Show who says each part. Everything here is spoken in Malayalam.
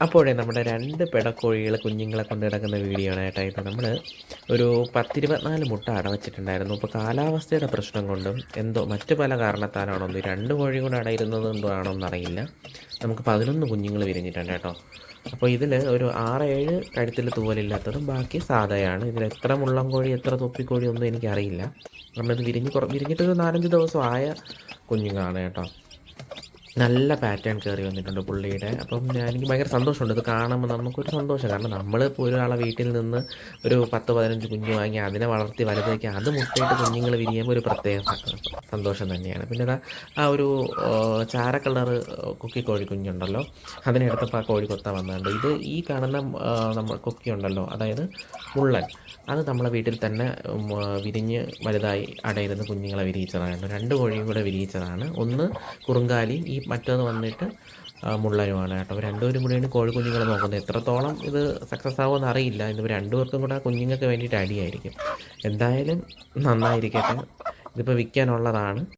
Speaker 1: അപ്പോഴേ നമ്മുടെ 2 പിടക്കോഴികൾ കുഞ്ഞുങ്ങളെ കൊണ്ട് കിടക്കുന്ന വീഡിയോ ആണ് കേട്ടോ ഇത്. നമ്മൾ ഒരു 10-24 മുട്ട അടവച്ചിട്ടുണ്ടായിരുന്നു. ഇപ്പോൾ കാലാവസ്ഥയുടെ പ്രശ്നം കൊണ്ടും എന്തോ മറ്റ് പല കാരണത്താലാണോ ഈ 2 കോഴി കൂടെ അടയിരുന്നത് എന്തോ ആണോന്നറിയില്ല, നമുക്ക് 11 കുഞ്ഞുങ്ങൾ വിരിഞ്ഞിട്ടുണ്ട് കേട്ടോ. അപ്പോൾ ഇതിൽ ഒരു 6-7 കഴുത്തിൽ തൂവലില്ലാത്തതും ബാക്കി സാധയാണ്. ഇതിൽ എത്ര മുള്ളം കോഴി എത്ര തൊപ്പിക്കോഴി ഒന്നും എനിക്കറിയില്ല. നമ്മളിത് വിരിഞ്ഞിട്ടൊരു 4-5 ദിവസമായ കുഞ്ഞുങ്ങളാണ് കേട്ടോ. നല്ല പാറ്റേൺ കയറി വന്നിട്ടുണ്ട് പുള്ളിയുടെ. അപ്പം എനിക്ക് ഭയങ്കര സന്തോഷമുണ്ട് ഇത് കാണുമ്പോൾ. നമുക്കൊരു സന്തോഷം, കാരണം നമ്മളിപ്പോൾ ഒരാളെ വീട്ടിൽ നിന്ന് ഒരു 10-15 കുഞ്ഞ് വാങ്ങി അതിനെ വളർത്തി വലുതാക്കി അത് മുട്ടയിട്ട് കുഞ്ഞുങ്ങൾ വിരിയുമ്പോൾ ഒരു പ്രത്യേക സന്തോഷം തന്നെയാണ്. പിന്നെ ആ ഒരു ചാര കളർ കൊക്കിക്കോഴി കുഞ്ഞുണ്ടല്ലോ, അതിനെടുത്തപ്പോൾ ആ കോഴി കൊത്താൻ വന്നിട്ടുണ്ട്. ഇത് ഈ കാണുന്ന നമ്മൾ കൊക്കിയുണ്ടല്ലോ, അതായത് മുള്ളൻ, അത് നമ്മളെ വീട്ടിൽ തന്നെ വിരിഞ്ഞ് വലുതായി അടയിരുന്ന് കുഞ്ഞുങ്ങളെ വിരിയിച്ചതാണ്. 2 കോഴിയും കൂടെ വിരിയിച്ചതാണ്. ഒന്ന് കുറുങ്കാലിയും ഈ മറ്റൊന്ന് വന്നിട്ട് മുള്ളനുമാണ് കേട്ടോ. അപ്പോൾ രണ്ടുപേരും കൂടിയാണ് കോഴി കുഞ്ഞുങ്ങളെ നോക്കുന്നത്. എത്രത്തോളം ഇത് സക്സസ് ആവുമെന്ന് അറിയില്ല. ഇതിപ്പോൾ 2 പേർക്കും കൂടെ കുഞ്ഞുങ്ങൾക്ക് വേണ്ടിയിട്ട് അടിയായിരിക്കും. എന്തായാലും നന്നായിരിക്കട്ടെ. ഇതിപ്പോൾ വിൽക്കാനുള്ളതാണ്.